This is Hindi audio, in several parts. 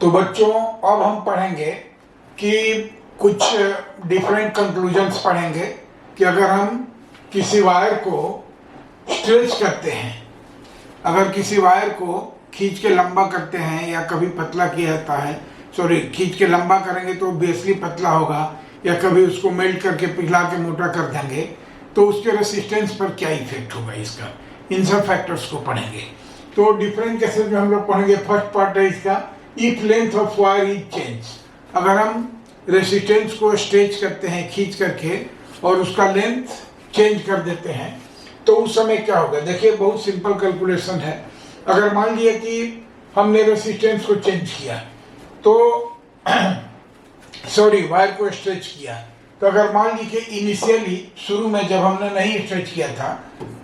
तो बच्चों अब हम पढ़ेंगे कि कुछ डिफरेंट कंक्लूजन्स पढ़ेंगे कि अगर हम किसी वायर को स्ट्रेच करते हैं, अगर किसी वायर को खींच के लंबा करते हैं या कभी पतला किया जाता है, खींच के लंबा करेंगे तो ऑब्वियसली पतला होगा, या कभी उसको मेल्ट करके पिघला के मोटा कर देंगे तो उसके रेसिस्टेंस पर क्या इफेक्ट होगा इसका, इन सब फैक्टर्स को पढ़ेंगे। तो डिफरेंट केसेस में हम लोग पढ़ेंगे। फर्स्ट पार्ट है इसका, if length of wire is change. अगर हम रेसिस्टेंस को स्ट्रेच करते हैं खींच करके और उसका लेंथ चेंज कर देते हैं तो उस समय क्या होगा। देखिए बहुत सिंपल कैलकुलेशन है। अगर मान लिया कि हमने रेसिस्टेंस को चेंज किया तो वायर को स्ट्रेच किया, तो अगर मान लीजिए इनिशियली शुरू में जब हमने नहीं स्ट्रेच किया था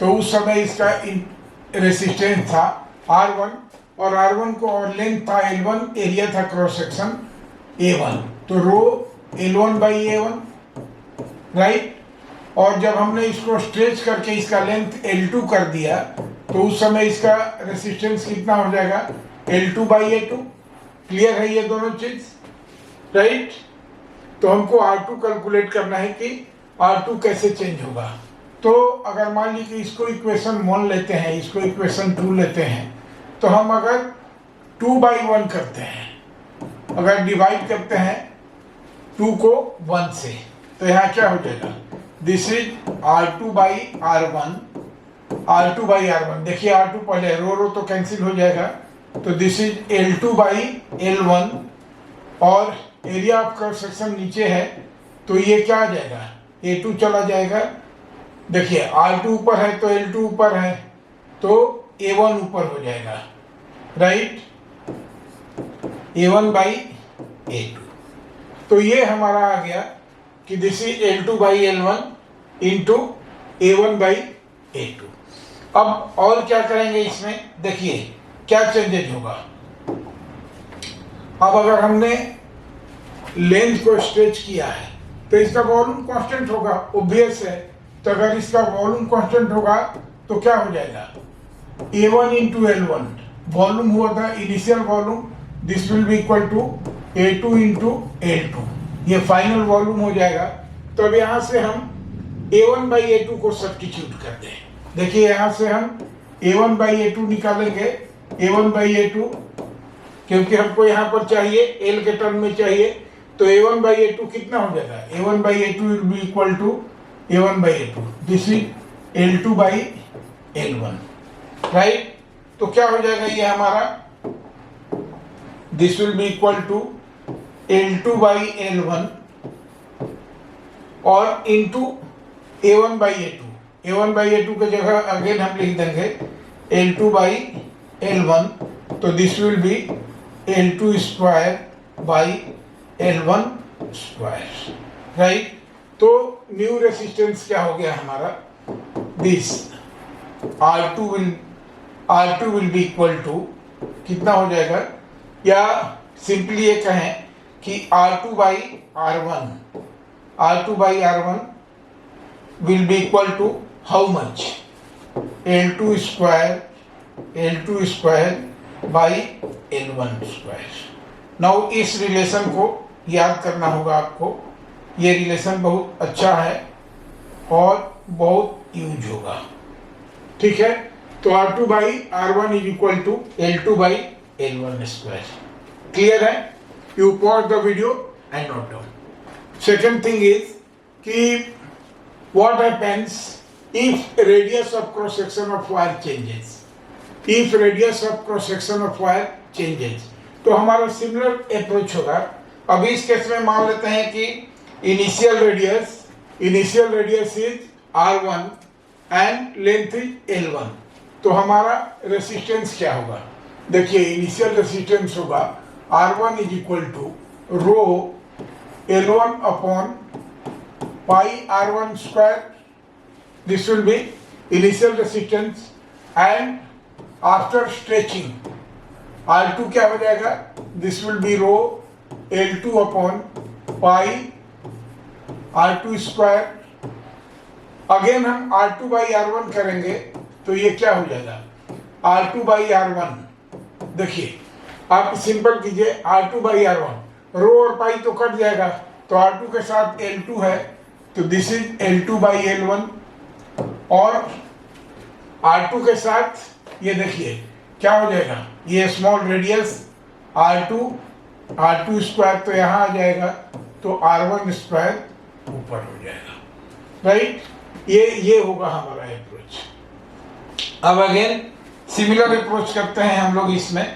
तो उस समय इसका रेसिस्टेंस था R1 और R1 को और लेंथ था L1, एरिया था क्रॉस सेक्शन A1, तो रो L1 बाई A1, राइट। और जब हमने इसको स्ट्रेच करके इसका लेंथ L2 कर दिया तो उस समय इसका रेसिस्टेंस कितना हो जाएगा, L2 बाई A2। क्लियर है ये दोनों चीज, राइट। तो हमको R2 कैलकुलेट करना है कि R2 कैसे चेंज होगा। तो अगर मान लीजिए इसको इक्वेशन 1 लेते हैं, इसको इक्वेशन 2 लेते हैं, तो हम अगर 2/1 करते हैं, अगर डिवाइड करते हैं 2 को 1 से, तो यहाँ क्या हो जाएगा, this is R2 by R1, R2 by R1। देखिए R2 पहले रो तो कैंसिल हो जाएगा, तो this is L2 by L1 और एरिया ऑफ क्रॉस सेक्शन नीचे है तो ये क्या आ जाएगा, A2 चला जाएगा। देखिए R2 ऊपर है तो L2 ऊपर है तो A1 ऊपर हो जाएगा, राइट, A1 बाई A2। तो ये हमारा आ गया कि this is L2 by L1 into A1 by A2। अब और क्या करेंगे इसमें, देखिए क्या चेंजेज होगा। अब अगर हमने लेंथ को स्ट्रेच किया है तो इसका वॉल्यूम कांस्टेंट होगा, ऑब्वियस है। तो अगर इसका वॉल्यूम कांस्टेंट होगा तो क्या हो जाएगा, A1 इंटू L1 वॉल्यूम हुआ था initial volume, this will be equal to A2 into L2, ये फाइनल वॉल्यूम हो जाएगा। तो अब यहाँ से हम A1 बाई A2 को सब्स्टिट्यूट कर दें। देखिए यहाँ से हम A1 बाई A2 निकालेंगे, A1 बाई A2 क्योंकि हमको यहाँ पर चाहिए L के टर्म में चाहिए, तो A1 बाई A2 कितना हो जाएगा, A1 by A2 will be equal to A1 by A2, this is L2 by L1, right. तो क्या हो जाएगा ये हमारा, this will be equal to L2 by L1 और into A1 by A2। A1 by A2 की जगह अगेन हम लिख देंगे L2 बाई L1, तो this will be L2 square by L1 square, right. तो न्यू रेसिस्टेंस क्या हो गया हमारा, this R2 will be equal to कितना हो जाएगा, या सिंपली ये कहें कि R2 by R1 will be equal to how much, L2 square by L1 square. Now इस रिलेशन को याद करना होगा आपको, ये रिलेशन बहुत अच्छा है और बहुत यूज होगा, ठीक है। तो R2 by R1 is equal to L2 by L1 square. Clear है, you pause the video and note down. Second thing is कि what happens if radius of cross section of wire changes, if radius of cross section of wire changes, तो हमारा सिमिलर अप्रोच होगा। अभी इस केस में मान लेते हैं कि initial radius is R1 and length is L1, तो हमारा रेसिस्टेंस क्या होगा, देखिए इनिशियल रेसिस्टेंस होगा R1 is equal to rho L1 upon pi R1 square, this will be initial resistance, and after stretching R2 क्या हो जाएगा, this will be rho L2 upon pi R2 square. Again हम R2 बाई R1 करेंगे तो ये क्या हो जाएगा, R2 बाई R1। देखिए आप सिंपल कीजिए R2 बाई R1, रो और पाई तो कट जाएगा, तो R2 के साथ L2 है, तो this is L2 by L1, और R2 के साथ ये देखिए क्या हो जाएगा, ये स्मॉल रेडियस R2 स्क्वायर तो यहाँ आ जाएगा, तो R1 स्क्वायर ऊपर हो जाएगा, राइट। ये होगा हमारा अप्रोच। अब अगेन सिमिलर अप्रोच करते हैं हम लोग इसमें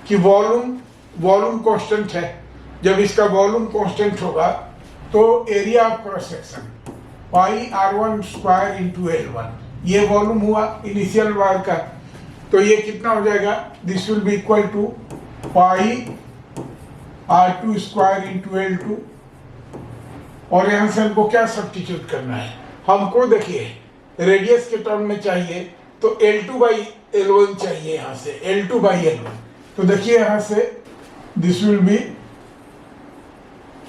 कि वॉल्यूम कांस्टेंट है, जब इसका वॉल्यूम कांस्टेंट होगा तो area of cross section pi R1 square into L1, ये वॉल्यूम हुआ इनिशियल वायर का, तो ये कितना हो जाएगा, this will be equal to pi R2 square into L2, और यहाँ से हमको क्या सब्स्टिट्यूट करना है, हमको देखिए रेडियस के टर्म में चाहिए तो L2 बाई L1 चाहिए, यहाँ से L2 बाई L1, तो देखिए यहाँ से this will be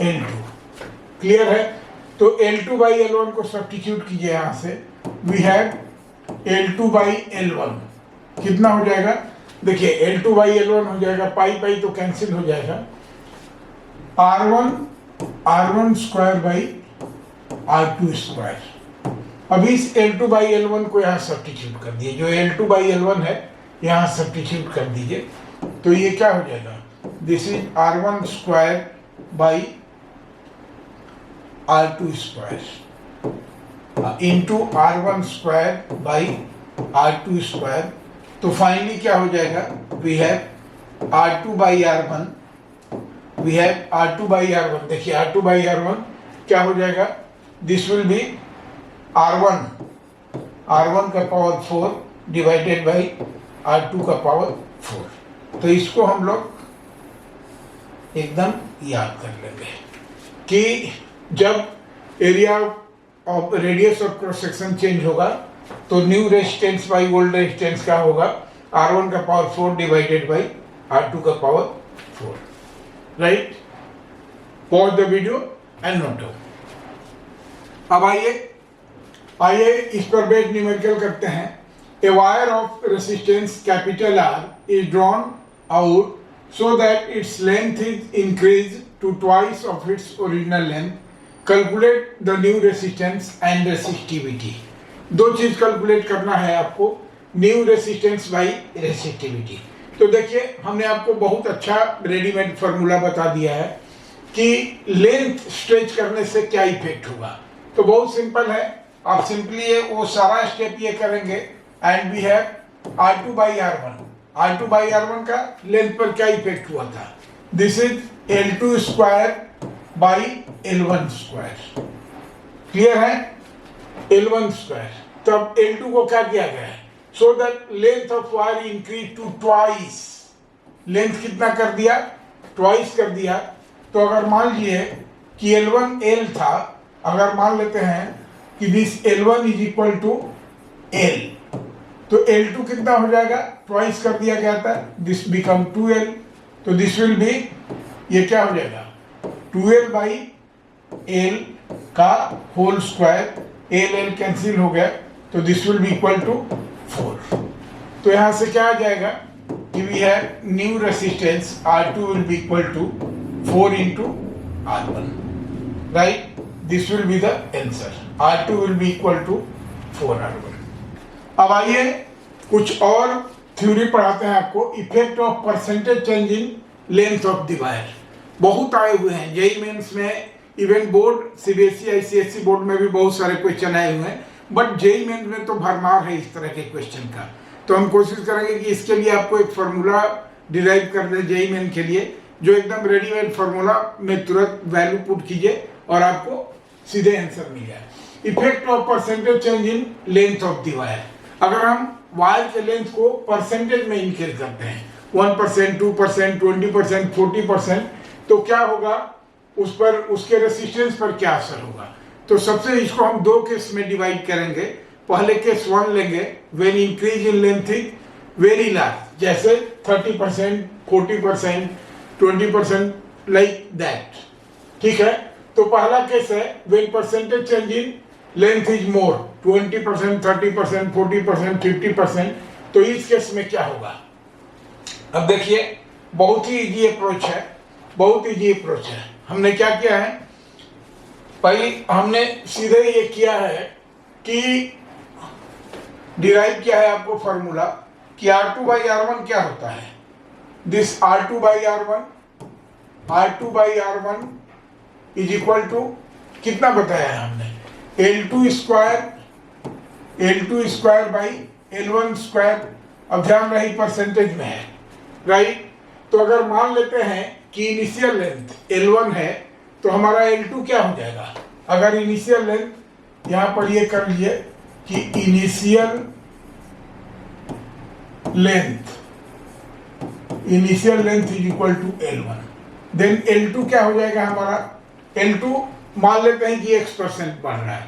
L2, clear है। तो L2 बाई L1 को सब्स्टिट्यूट कीजिए, यहाँ से we have L2 by L1 कितना हो जाएगा, देखिए L2 बाई L1 हो जाएगा, पाई पाई तो कैंसिल हो जाएगा, R1 square by R2 square. अब इस L2 बाई L1 को यहाँ सब्स्टिट्यूट कर दिए, जो L2 बाई L1 है यहाँ सब्स्टिट्यूट कर दीजिए, तो ये क्या हो जाएगा, this is R1 square by R2 square into R1 square by R2 square, तो फाइनली क्या हो जाएगा, we have R2 by R1, we have R2 by R1, देखिए R2 बाई R1 क्या हो जाएगा, दिस विल बी R1 का पावर 4 डिवाइडेड बाई R2 का पावर 4, तो इसको हम लोग एकदम याद कर लेंगे कि जब area of radius of cross section change होगा तो new resistance by old resistance क्या होगा, R1 का पावर 4 डिवाइडेड बाई R2 का power 4, right. Pause the video and note down. अब आइए इस पर बेस्ड न्यूमेरिकल करते हैं। A wire of resistance capital R is drawn out so that its length is increased to twice of its original length. Calculate the new resistance and resistivity. दो चीज कैलकुलेट करना है आपको, न्यू रेसिस्टेंस बाई रेसिस्टिविटी। तो देखिए हमने आपको बहुत अच्छा रेडीमेड फार्मूला बता दिया है कि लेंथ स्ट्रेच करने से क्या इफेक्ट होगा। तो बहुत सिंपल है, आप सिंपली ये वो सारा स्टेप ये करेंगे and we have R2 by R1 का लेंथ पर क्या इफेक्ट हुआ था, this is L2 square by L1 square, clear है, L1 स्क्वायर। तब L2 को क्या किया गया है, so that length of wire increase to twice, length कितना कर दिया, ट्वाइस कर दिया। तो अगर मान लीजिए कि L1 L था, अगर मान लेते हैं कि this L1 is equal to L, तो L2 कितना हो जाएगा, ट्वाइस कर दिया गया था, दिस बिकम 2L, तो दिस विल बी, ये क्या हो जाएगा 2L बाई L का होल स्क्वायर, L कैंसिल हो गया, तो this will be equal to 4। तो यहाँ से क्या आ जाएगा कि we have new resistance R2 will be equal to 4 into R1, right, this will be the answer, R2 will be equal to 4R1। अब आइए कुछ और थ्योरी पढ़ाते हैं आपको, effect of percentage change in length of the wire. बहुत आए हुए हैं जेईई मेंस में, even board CBSE ICSE board में भी बहुत सारे क्वेश्चन आए हुए हैं, बट जेईई मेंस में तो भरमार है इस तरह के क्वेश्चन का। तो हम कोशिश करेंगे कि इसके लिए आपको एक फार्मूला डिराइव कर दें जेईई मेन के लिए, जो एकदम रेडीमेड फार्मूला में तुरंत वैल्यू पुट कीजिए और आपको सीधे आंसर मिल जाए। Effect of percentage change in length of the wire, अगर हम वायर के लेंथ को परसेंटेज में इंक्रीज करते हैं 1%, 2%, 20%, 40%, तो क्या होगा उस पर, उसके रेसिस्टेंस पर क्या असर होगा। तो सबसे इसको हम दो केस में डिवाइड करेंगे। पहले केस 1 लेंगे, when increase in length is very large, जैसे 30%, 40%, 20%, लाइक दैट, ठीक है। तो पहला केस है when percentage change in length is more, 20%, 30%, 40%, 50%, तो इस केस में क्या होगा, अब देखिए बहुत ही इजी अप्रोच है, बहुत इजी अप्रोच है। हमने क्या किया है भाई, हमने सीधे ये किया है कि डिराइव किया है आपको फॉर्मूला कि R2/R1 क्या होता है। This R2/R1 is equal to कितना बताया है हमने, L2 square by L1 square. अब ध्यान रही परसेंटेज में है, राइट। तो अगर मान लेते हैं कि इनिशियल लेंथ L1 है तो हमारा L2 क्या हो जाएगा। अगर इनिशियल लेंथ यहां पर ये कर लीजिए कि initial length is equal to L1, then L2 क्या हो जाएगा हमारा। L2 मान लेते हैं कि X% बढ़ रहा है।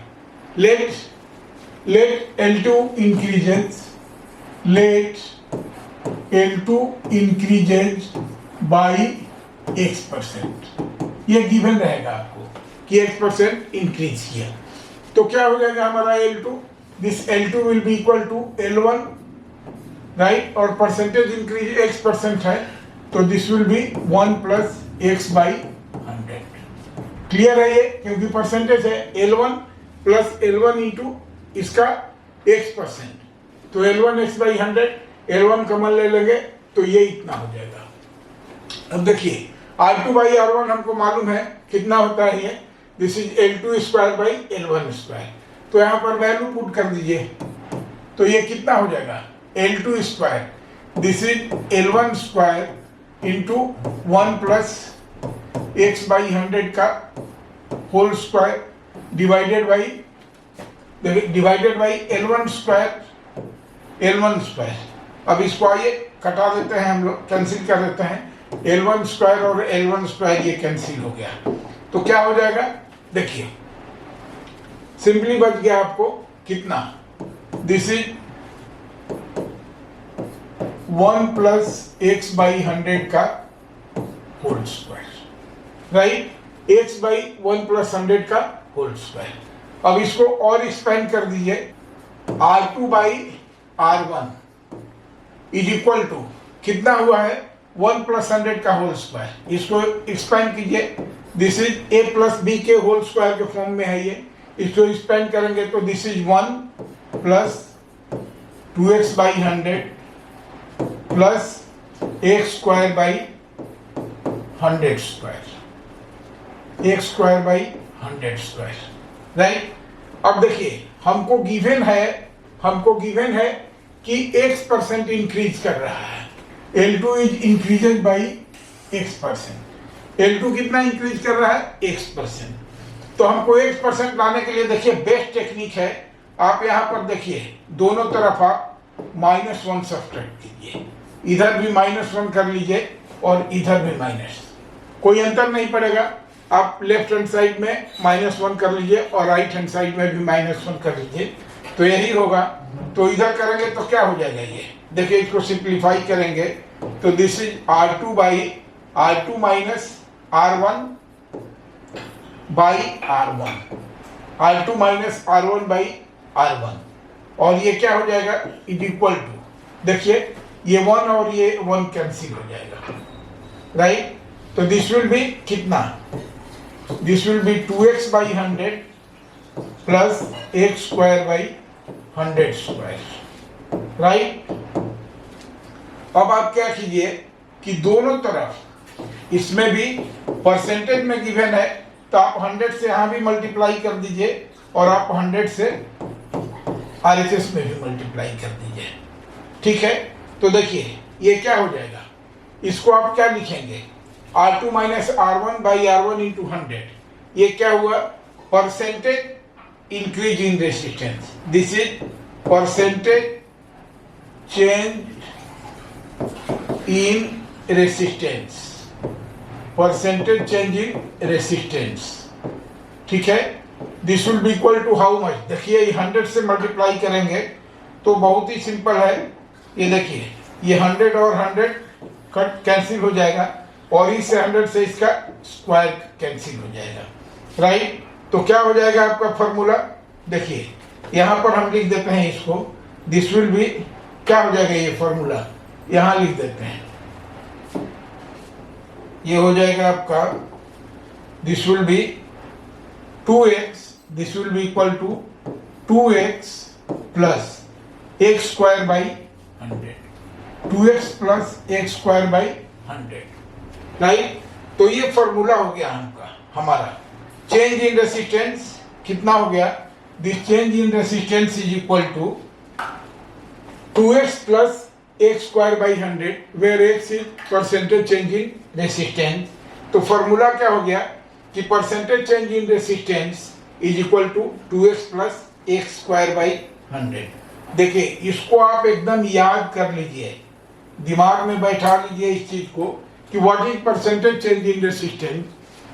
Let L2 increases by X%। ये गिवन रहेगा आपको कि X% इंक्रीज किया तो क्या हो जाएगा हमारा L2। This L2 will be equal to L1, right. और परसेंटेज इंक्रीज X% है तो this will be 1 plus X/100। Clear है ये, क्योंकि परसेंटेज है L1 प्लस L1 इंटू इसका X%, तो L1 X/100, L1 कॉमन ले लेंगे तो ये इतना हो जाएगा। अब देखिए R2/R1 हमको मालूम है कितना होता है ये, this is L2 square by L1 square. तो यहाँ पर वैल्यू पुट कर दीजिए तो ये कितना हो जाएगा, L2 square, this is L1 square into 1 plus X/100 का whole square divided by L1 square. अब इसको आइए कटा देते हैं हम लोग, कैंसिल कर देते हैं। L1 स्क्वायर और L1 स्क्वायर ये कैंसिल हो गया तो क्या हो जाएगा, देखिए सिंपली बच गया आपको कितना, दिस इज 1 प्लस X/100 का whole square, right. X/1 plus 100 का होल स्क्वायर। अब इसको और एक्सपेंड कर दीजिए, R2/R1 इज इक्वल टू कितना हुआ है, 1 प्लस 100 का होल स्क्वायर। इसको एक्सपेंड कीजिए, this is A plus B के होल स्क्वायर के फॉर्म में है ये। इसको एक्सपेंड करेंगे तो this is 1 plus 2X/100 plus X square by 100 square, X square by 100 square, right. अब देखिए हमको गिवन है कि X% इंक्रीज कर रहा है, L2 is इंक्रीजेड by X%। L2 कितना इंक्रीज कर रहा है, X%। तो हमको X% लाने के लिए देखिए बेस्ट टेक्निक है, आप यहाँ पर देखिए दोनों तरफ आप -1 सब्ट्रैक्ट कीजिए, इधर भी -1 कर लीजिए और इधर भी माइनस, कोई अंतर नहीं पड़ेगा। आप लेफ्ट हैंड साइड में -1 कर लीजिए और राइट हैंड साइड में भी -1 कर लीजिए तो यही होगा। तो इधर करेंगे तो क्या हो जाएगा, ये देखिए इसको सिंप्लीफाई करेंगे तो this is R2 minus R1 by R1 by R1 और ये क्या हो जाएगा, इज इक्वल टू, देखिए ये 1 और ये 1 कैंसिल हो जाएगा, राइट। तो दिस विल बी कितना, this will B 2X/100 plus X square by 100 square, right. अब आप क्या कीजिए कि दोनों तरफ इसमें भी परसेंटेज में गिवन है तो आप 100 से यहाँ भी मल्टीप्लाई कर दीजिए और आप 100 से RHS में भी मल्टीप्लाई कर दीजिए, ठीक है। तो देखिए ये क्या हो जाएगा, इसको आप क्या लिखेंगे, R2 minus R1 by R1 into 100। ये क्या हुआ, percentage increase in resistance, this is percentage change in resistance, percentage change in resistance, ठीक है। This will be equal to how much, देखिए 100 से मल्टीप्लाई करेंगे तो बहुत ही सिंपल है, ये देखिए ये 100 और 100 कट कैंसिल हो जाएगा और इस 100 से इसका स्क्वायर कैंसिल हो जाएगा, राइट। तो क्या हो जाएगा आपका फॉर्मूला, देखिए यहाँ पर हम लिख देते हैं इसको, दिस विल बी क्या हो जाएगा, ये फॉर्मूला यहाँ लिख देते हैं, ये हो जाएगा आपका, this will be 2x, this will be equal to 2x plus x square by 100, 2x plus x square by 100, right. तो ये फॉर्मूला हो गया हमारा चेंज इन रेसिस्टेंस कितना हो गया, this change in resistance is equal to 2x plus x square by 100 where x is percentage change in resistance. तो फॉर्मूला क्या हो गया कि percentage change in resistance is equal to 2x plus x square by 100। देखिए इसको आप एकदम याद कर लीजिए, दिमाग में बैठा लीजिए इस चीज को कि what is percentage change in resistance,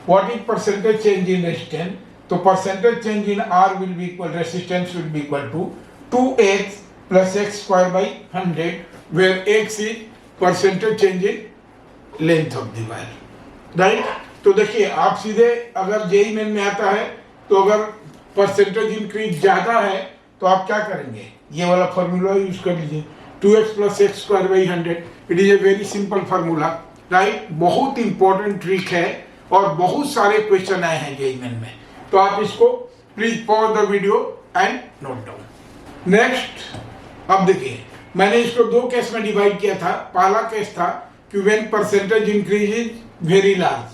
what is percentage change in resistance. तो percentage change in R will be equal, resistance will be equal to 2x plus x square by 100 where x is percentage change in length of the wire, right. तो देखिए आप सीधे अगर जेई मेन में आता है तो अगर परसेंटेज इंक्रीज ज्यादा है तो आप क्या करेंगे, ये वाला फॉर्मूला यूज कर लीजिए, 2x plus x square by 100। It is a very simple formula, right. बहुत इंपॉर्टेंट ट्रिक है और बहुत सारे क्वेश्चन आए हैं जेई मेन में, तो आप इसको please pause the video and note down. Next, अब देखिए मैंने इसको दो केस में डिवाइड किया था। पहला केस था कि when percentage increase is very large,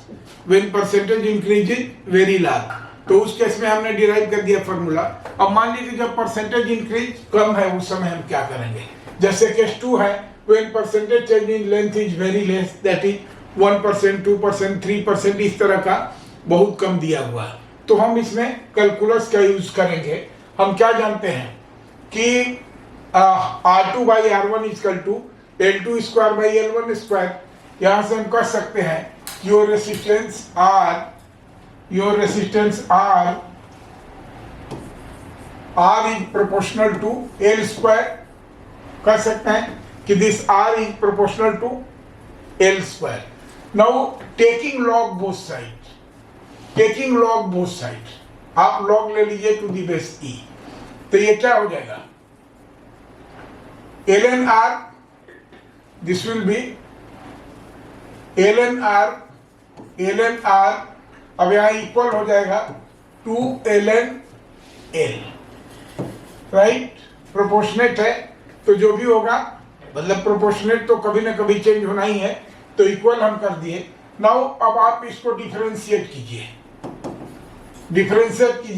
when percentage increase is very large, तो उस केस में हमने डिराइव कर दिया फॉर्मूला। अब मान लीजिए जब परसेंटेज इंक्रीज कम है उस समय हम क्या करेंगे, जैसे केस 2 है, when percentage change in length is very less, that is 1%, 2%, 3%, इस तरह का बहुत कम दिया हुआ है, तो हम इसमें कैलकुलस का यूज करेंगे। हम क्या जानते हैं कि R2 by R1 equal to L2 square by L1 square. यहां से हम कर सकते हैं your resistance R is proportional to L square, कर सकते हैं कि this R is proportional to L square. Now taking log both side, taking log both side, आप लॉग ले लीजिए टू दी बेस E, तो ये क्या हो जाएगा, ln R, this will be ln R, अब यहाँ इक्वल हो जाएगा 2 ln L, राइट। प्रोपोर्शनेट है तो जो भी होगा, मतलब प्रोपोर्शनेट तो कभी ना कभी चेंज होना ही है, तो इक्वल हम कर दिए। नाउ अब आप इसको डिफरेंशिएट कीजिए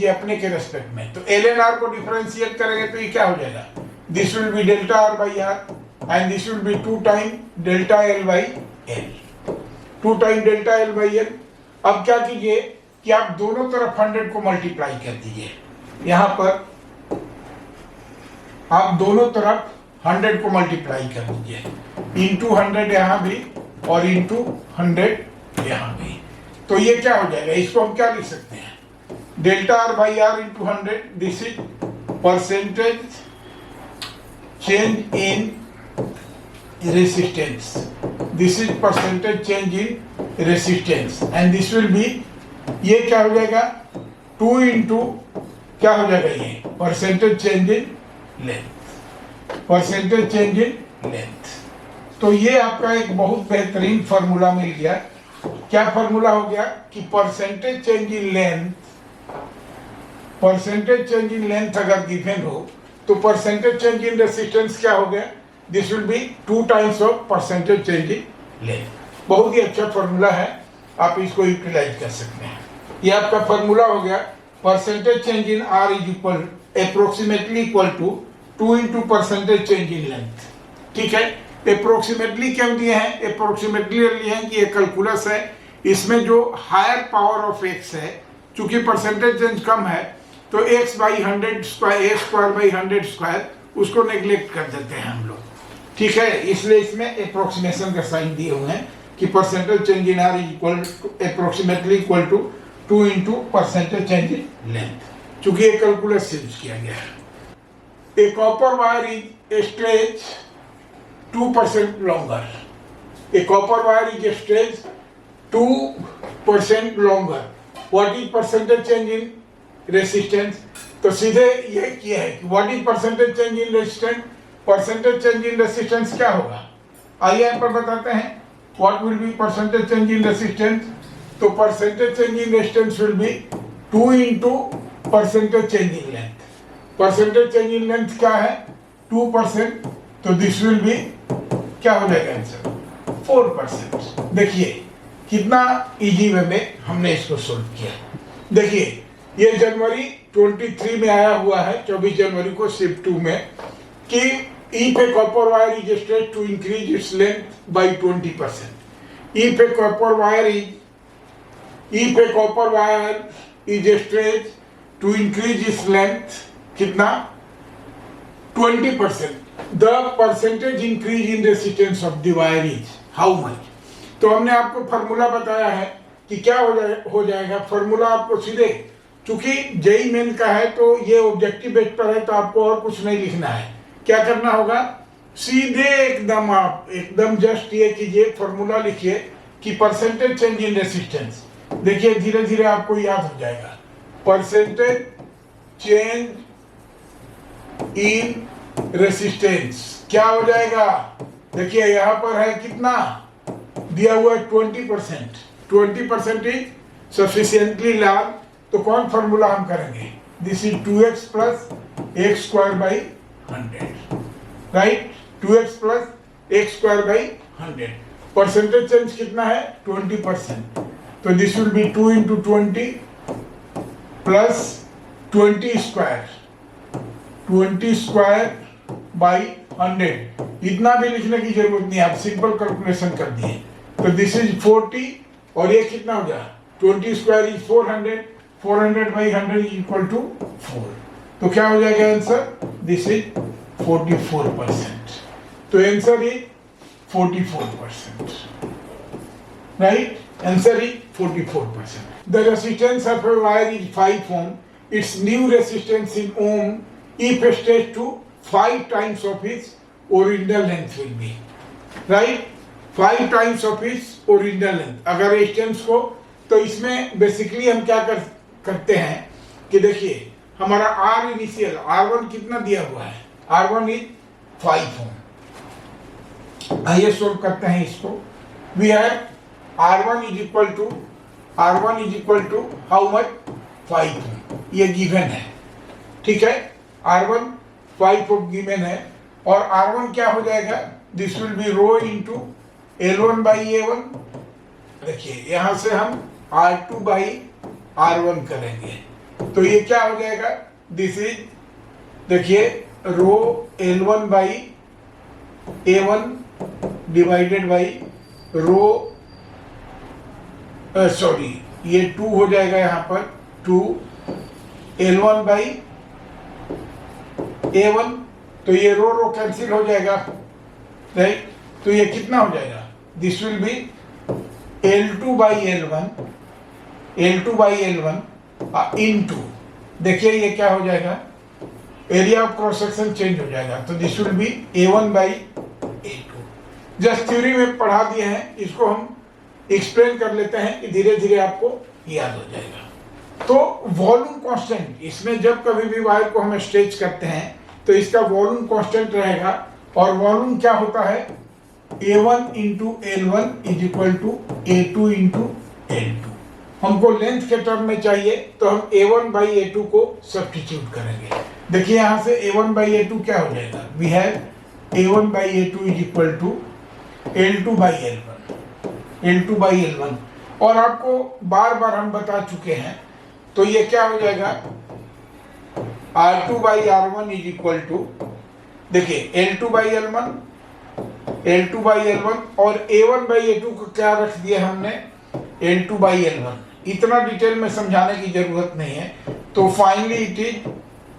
अपने के रेस्पेक्ट में। तो ln R को डिफरेंशिएट करेंगे तो ये क्या हो जाएगा, this will be delta R by R and this will be 2 time delta L by L, 2 time delta L by L। अब क्या कीजिए कि आप दोनों तरफ 100 को मल्टीप्लाई कर दीजिए, यहाँ पर आप दोनों तरफ 100 को मल्टीप्लाई कर दीजिए, इंटू 100 यहाँ भी और इंटू 100 यहाँ भी। तो ये क्या हो जाएगा, इसको हम क्या लिख सकते हैं, delta R by R into 100, this is percentage change in resistance, this is percentage change in resistance and this will be, ये क्या हो जाएगा 2 into क्या हो जाएगा, ये percentage change in length, percentage change in length। तो ये आपका एक बहुत बेहतरीन फार्मूला मिल गया। क्या फार्मूला हो गया कि परसेंटेज चेंज इन लेंथ अगर गिवन हो तो परसेंटेज चेंज इन रेसिस्टेंस क्या हो गया, this will B 2 times of percentage change in length. बहुत ही अच्छा फार्मूला है, आप इसको यूटिलाइज कर सकते हैं। ये आपका फार्मूला हो गया, percentage change in R is equal approximately equal to 2 into percentage change in length. ठीक है, अप्रोक्सीमेटली क्यों दिए हैं, अप्रोक्सीमेटली लिए हैं कि ये कैलकुलस है, इसमें जो हायर पावर ऑफ x है, चूंकि परसेंटेज चेंज कम है तो x by 100 square, x square by 100 square, उसको नेग्लेक्ट कर देते हैं हम लोग। ठीक है, इसलिए इसमें अप्रोक्सीमेशन का साइन दिए हुए हैं कि percentage change in R is equal to approximately equal to 2 into percentage change in length, चूंकि ये कैलकुलस यूज किया गया है। A copper wire is stretch 2% longer, a copper wire is stretched 2% longer, what is percentage change in resistance? तो सीधे ये किया है कि what is percentage change in resistance, percentage change in resistance क्या होगा, आइए यहाँ पर बताते हैं। what will be percentage change in resistance? तो percentage change in resistance will be 2 into percentage change in length. Percentage change in length क्या है? 2%. तो this will be क्या हो जाएगा आंसर? 4%. देखिए कितना इजी वे में हमने इसको सोल्व किया. देखिए ये जनवरी 23 में आया हुआ है, 24 जनवरी को शिफ्ट 2 में, कि if a copper wire is stretched to increase its length by 20%. If a copper wire is stretched to increase its length, कितना? 20%. The percentage increase in resistance of the wire is how much? तो हमने आपको फॉर्मूला बताया है कि क्या हो जाएगा. फॉर्मूला आपको सीधे, चूंकि जेई मेन का है तो ये ऑब्जेक्टिव बेस पर है, तो आपको और कुछ नहीं लिखना है. क्या करना होगा? सीधे एकदम जस्ट ये कीजिए, फॉर्मूला लिखिए कि परसेंटेज चेंज इन रेसिस्टेंस. देखिए धीरे धीरे आपको याद हो जाएगा. परसेंटेज चेंज इन रेसिस्टेंस क्या हो जाएगा? देखिए यहां पर है कितना दिया हुआ है? 20%. 20% इज सफिशिएंटली लार्ज. तो कौन फॉर्मूला हम करेंगे? This is 2x plus x square by 100. Right? 2x plus x square by 100. Percentage change कितना है? 20%. तो this will B 2 into 20 plus 20 square, 20 square by 100. इतना भी लिखने की जरूरत नहीं, आप सिंपल कैलकुलेशन कर दिए. तो दिस इज 40 और ये कितना हो गया? 20 स्क्वायर इज 400. 400 बाई 100 इज इक्वल टू 4. तो क्या हो जाएगा आंसर? This is 44%. तो answer is 44%. Right? Answer is 44%. The resistance of a wire is 5 ohm. Its new resistance in ohm if stretched to 5 times of its original length will be. Right? 5 times of its original length. अगर रेजिस्टेंस को, तो इसमें बेसिकली हम क्या करते हैं कि देखिए हमारा R इनिशियल R1 कितना दिया हुआ है? R1 इज 5 ओम. आइए सोल्व करते हैं इसको. We have R1 is equal to how much? 5 ohm. ये गिवन है. ठीक है? R1 5 ओम गिवन है. और R1 क्या हो जाएगा? This will be rho into L1 by A1. देखिए यहां से हम R2 बाई R1 करेंगे. तो ये क्या हो जाएगा? दिस इज, देखिए, रो L1 by A1 divided by rho, sorry, ये 2 हो जाएगा यहाँ पर 2 L1 बाई A1. तो ये रो कैंसिल हो जाएगा. राइट? तो ये कितना हो जाएगा? This will be L2 by L1 into, देखिए ये क्या हो जाएगा? Area of cross section change हो जाएगा. तो this will B A1 by A2. Just theory में पढ़ा दिए हैं, इसको हम एक्सप्लेन कर लेते हैं कि धीरे धीरे आपको याद हो जाएगा. तो वॉल्यूम कांस्टेंट, इसमें जब कभी भी वायर को हम स्ट्रेच करते हैं तो इसका वॉल्यूम कांस्टेंट रहेगा. और वॉल्यूम क्या होता है? A1 into L1 is equal to A2 into L2. हमको लेंथ के टर्म में चाहिए तो हम A1 बाई A2 को सब्स्टिट्यूट करेंगे. देखिए यहां से A1 बाई A2 क्या हो जाएगा? We have A1 by A2 is equal to L2 by L1. और आपको बार बार हम बता चुके हैं. तो ये क्या हो जाएगा? R2 by R1 is equal to, देखिए L2 बाई L1 और A1 बाई A2 को क्या रख दिया हमने? L2 by L1. इतना डिटेल में समझाने की जरूरत नहीं है. तो finally it is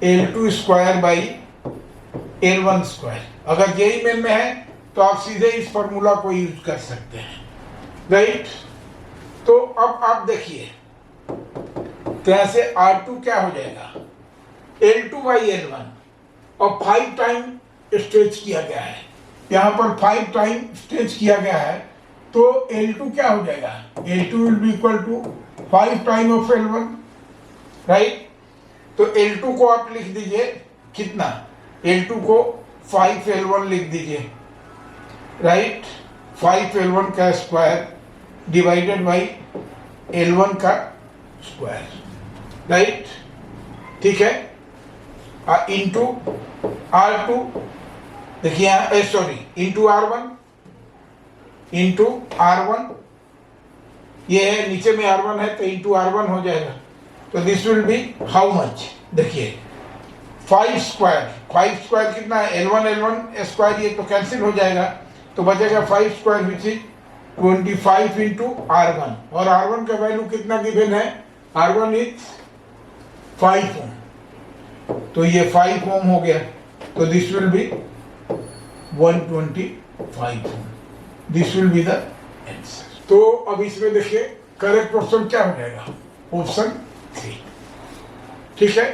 L2 square by L1 square. अगर यही मेन में है तो आप सीधे इस फॉर्मूला को यूज कर सकते हैं. राइट? तो अब आप देखिए, तो ऐसे R2 क्या हो जाएगा? L2 बाई L1 और 5 टाइम स्ट्रेच किया गया है. यहाँ पर 5 टाइम स्ट्रेच किया गया है. तो L2 क्या हो जाएगा? L2 will be equal to 5 time of L1. Right? तो L2 को आप लिख दीजिए कितना? L2 को 5 L1 लिख दीजिए. राइट? 5L1 का स्क्वायर डिवाइडेड बाई L1 का स्क्वायर, राइट, ठीक है, इंटू R2, देखिए यहाँ सॉरी इंटू R1, ये है नीचे में R1 है तो इंटू R1 हो जाएगा, तो this will B how much, देखिए 5 स्क्वायर कितना है, L1 स्क्वायर, ये तो कैंसिल हो जाएगा, तो बचेगा 5 square which is 25 into R1, और R1 का वैल्यू कितना गिवन है, R1 इज 5 ओम, तो ये 5 ओम हो गया, तो this will be 125 ohm, this will be the answer. तो अब इसमें देखिए करेक्ट ऑप्शन क्या हो जाएगा, ऑप्शन 3, ठीक है।